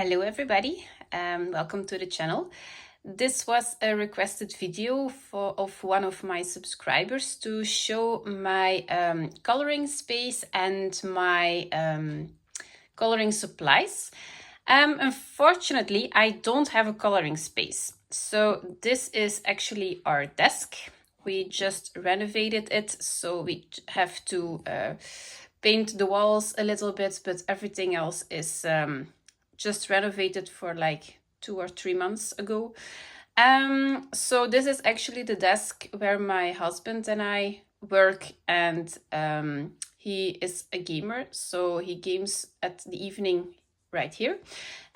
Hello everybody, welcome to the channel. This was a requested video of one of my subscribers to show my coloring space and my coloring supplies. Unfortunately, I don't have a coloring space. So this is actually our desk. We just renovated it, so we have to paint the walls a little bit, but everything else is just renovated for like 2 or 3 months ago. So this is actually the desk where my husband and I work, and he is a gamer, so he games at the evening right here.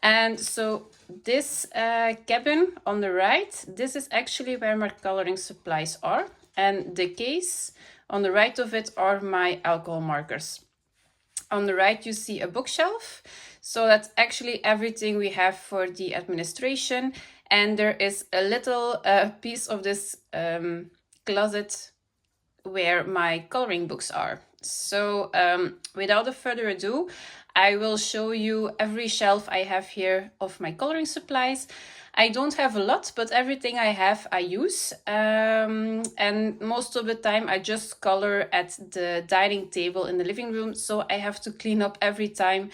And so this cabin on the right, this is actually where my coloring supplies are, and the case on the right of it are my alcohol markers. On the right you see a bookshelf, so that's actually everything we have for the administration, and there is a little piece of this closet where my coloring books are. So without further ado, I will show you every shelf I have here of my coloring supplies. I don't have a lot, but everything I have I use, and most of the time I just color at the dining table in the living room, so I have to clean up every time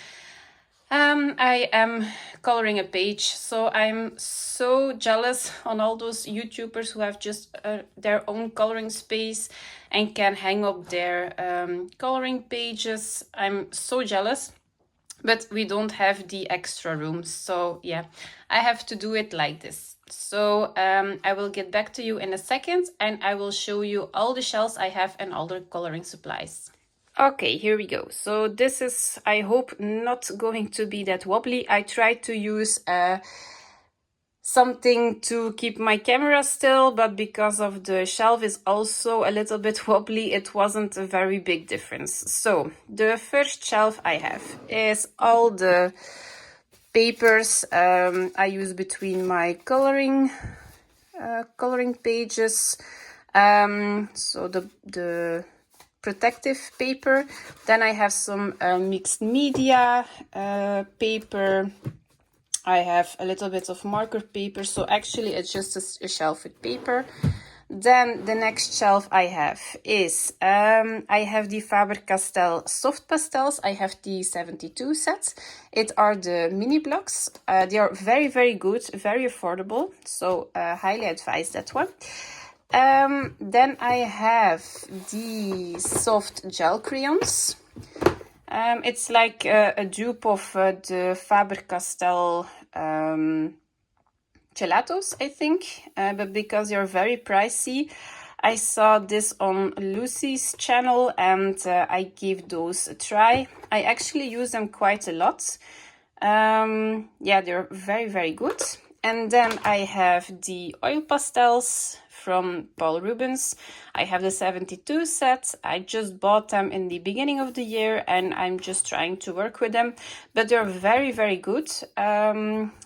I am coloring a page. So I'm so jealous on all those YouTubers who have just their own coloring space and can hang up their coloring pages. I'm so jealous. But we don't have the extra room, so yeah, I have to do it like this. So I will get back to you in a second, and I will show you all the shelves I have and all the coloring supplies. Okay, here we go. So this is, I hope, not going to be that wobbly. I tried to use something to keep my camera still, but because of the shelf is also a little bit wobbly, it wasn't a very big difference. So the first shelf I have is all the papers I use between my coloring pages. So the protective paper. Then I have some mixed media paper. I have a little bit of marker paper, so actually it's just a shelf with paper. Then the next shelf I have is, I have the Faber-Castell soft pastels. I have the 72 sets. It are the mini blocks. They are very, very good, very affordable, so highly advise that one. Then I have the soft gel crayons. It's like a dupe of the Faber-Castell gelatos, I think, but because they're very pricey, I saw this on Lucy's channel, and I gave those a try. I actually use them quite a lot. Yeah, they're very, very good. And then I have the oil pastels from Paul Rubens. I have the 72 sets. I just bought them in the beginning of the year, and I'm just trying to work with them, but they're very, very good.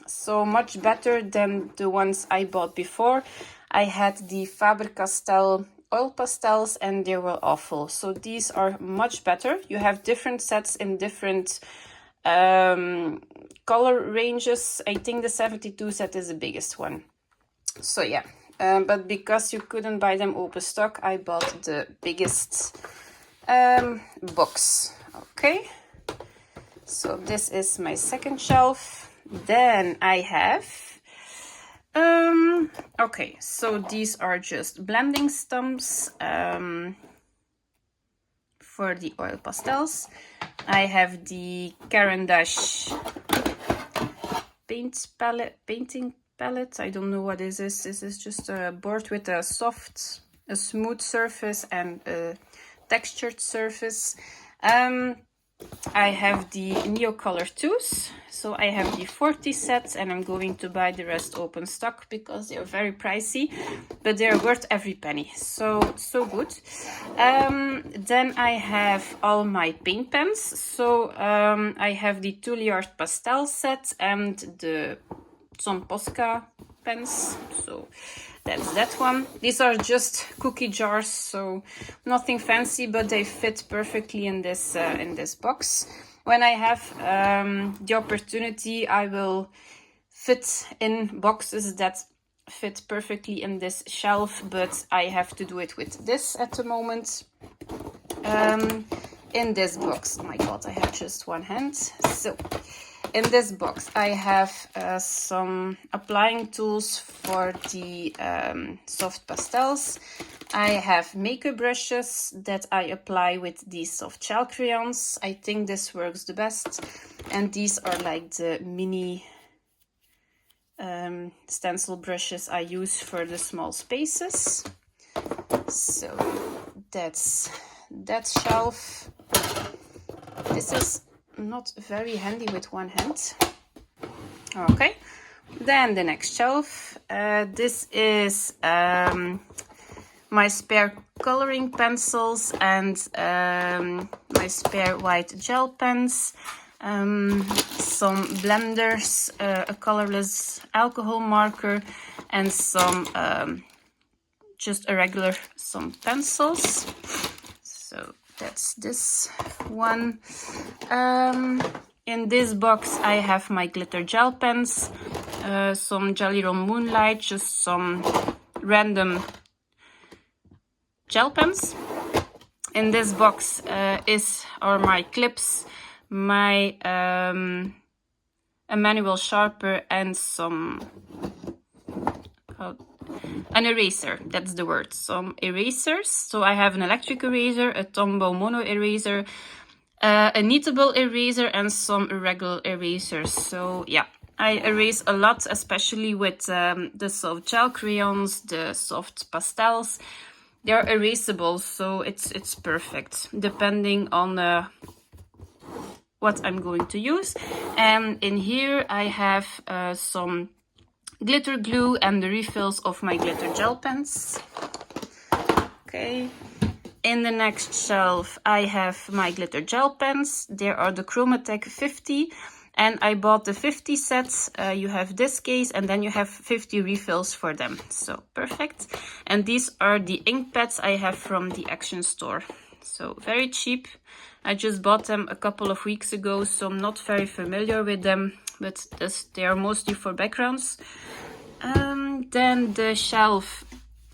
So much better than the ones I bought before. I had the Faber-Castell oil pastels and they were awful. So these are much better. You have different sets in different color ranges. I think the 72 set is the biggest one. So yeah. But because you couldn't buy them open stock, I bought the biggest box. Okay, so this is my second shelf. Then I have, okay, so these are just blending stumps for the oil pastels. I have the Caran d'Ache painting palette. I don't know what is this. This is just a board with a smooth surface and a textured surface. I have the Neocolor 2s. So I have the 40 sets, and I'm going to buy the rest open stock because they are very pricey, but they're worth every penny. So good. Then I have all my paint pens. So I have the Touliard pastel set and the some Posca pens, so that's that one. These are just cookie jars, so nothing fancy, but they fit perfectly in this box. When I have the opportunity, I will fit in boxes that fit perfectly in this shelf, but I have to do it with this at the moment. In this box, oh my god, I have just one hand. So in this box I have some applying tools for the soft pastels. I have makeup brushes that I apply with these soft gel crayons. I think this works the best, and these are like the mini stencil brushes I use for the small spaces. So that's that shelf. This is not very handy with one hand. Okay, then the next shelf. This is my spare coloring pencils and my spare white gel pens. Some blenders, a colorless alcohol marker, and some just a regular some pencils. So that's this one. In this box I have my glitter gel pens, some Jelly Roll Moonlight, just some random gel pens. In this box are my clips, my a manual sharper, and some an eraser, that's the word, some erasers. So I have an electric eraser, a Tombow mono eraser, a kneadable eraser, and some regular erasers. So yeah, I erase a lot, especially with the soft gel crayons, the soft pastels. They're erasable, so it's perfect depending on what I'm going to use. And in here I have some glitter glue and the refills of my glitter gel pens. Okay. In the next shelf I have my glitter gel pens. There are the Chromatech 50, and I bought the 50 sets. You have this case, and then you have 50 refills for them. So perfect. And these are the ink pads I have from the Action store. So very cheap. I just bought them a couple of weeks ago, so I'm not very familiar with them, but they are mostly for backgrounds. Then the shelf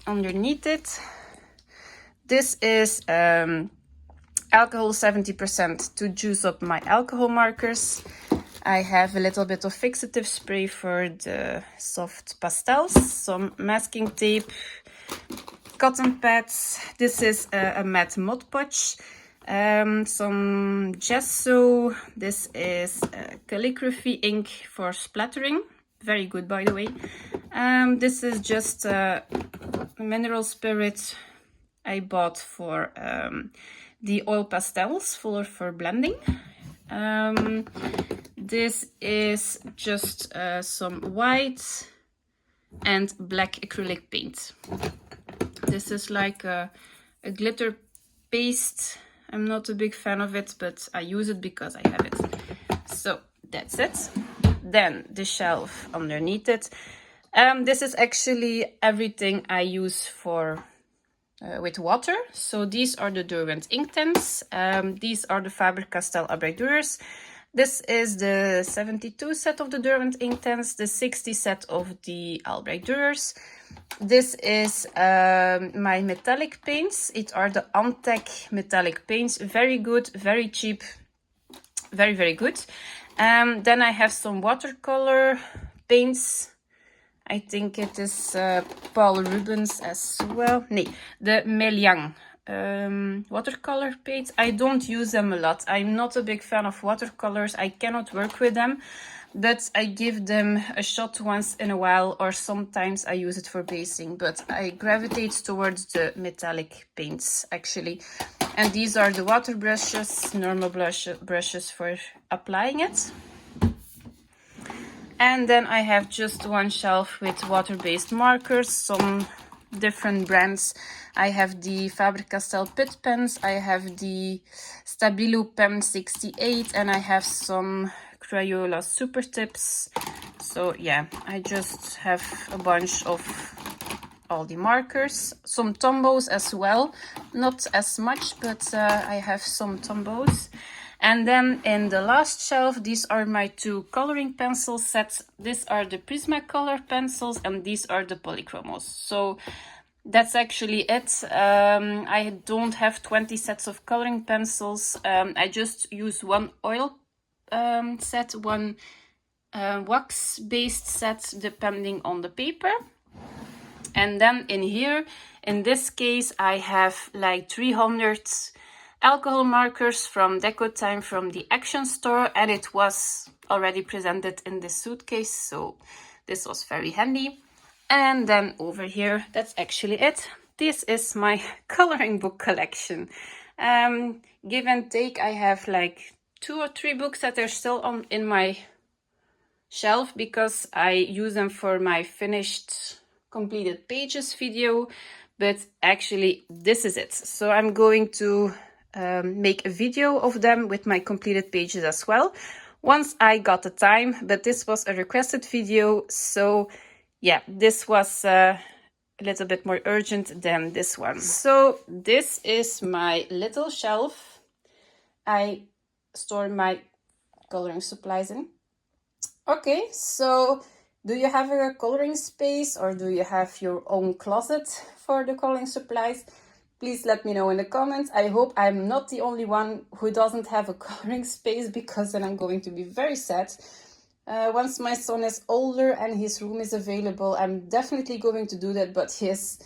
underneath it. This is alcohol 70% to juice up my alcohol markers. I have a little bit of fixative spray for the soft pastels, some masking tape, cotton pads. This is a matte Mod Podge, some gesso. This is calligraphy ink for splattering. Very good, by the way. This is just mineral spirit I bought for the oil pastels for blending. This is just some white and black acrylic paint. This is like a glitter paste. I'm not a big fan of it, but I use it because I have it. So that's it. Then the shelf underneath it. This is actually everything I use for with water. So these are the Derwent ink tents. These are the Faber-Castell Albrecht. This is the 72 set of the Derwent ink tents, the 60 set of the Albrecht Dürers. This is my metallic paints. It are the Antec metallic paints. Very good, very cheap, very, very good. Then I have some watercolor paints. I think it is Paul Rubens as well. Nee, the Meliang watercolor paints. I don't use them a lot. I'm not a big fan of watercolors. I cannot work with them, but I give them a shot once in a while, or sometimes I use it for basing, but I gravitate towards the metallic paints actually. And these are the water brushes, normal brushes for applying it. And then I have just one shelf with water-based markers, some different brands. I have the Faber-Castell Pit pens, I have the Stabilo Pen 68, and I have some Crayola Super Tips. So yeah, I just have a bunch of all the markers. Some Tombows as well, not as much, but I have some Tombows. And then in the last shelf, these are my 2 coloring pencil sets. These are the Prismacolor pencils and these are the Polychromos. So that's actually it. I don't have 20 sets of coloring pencils. I just use 1 oil set, 1 wax-based set, depending on the paper. And then in here, in this case, I have like 300 alcohol markers from Deco Time from the Action Store, and it was already presented in this suitcase, so this was very handy. And then over here, that's actually it. This is my coloring book collection. Give and take, I have like 2 or 3 books that are still on in my shelf because I use them for my finished completed pages video, but actually this is it. So I'm going to make a video of them with my completed pages as well once I got the time, but this was a requested video, so yeah, this was a little bit more urgent than this one. So this is my little shelf I store my coloring supplies in. Okay, so do you have a coloring space or do you have your own closet for the coloring supplies? Please let me know in the comments. I hope I'm not the only one who doesn't have a coloring space, because then I'm going to be very sad. Once my son is older and his room is available, I'm definitely going to do that, but he's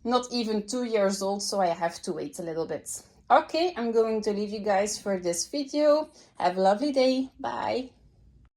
not even 2 years old, so I have to wait a little bit. Okay, I'm going to leave you guys for this video. Have a lovely day. Bye.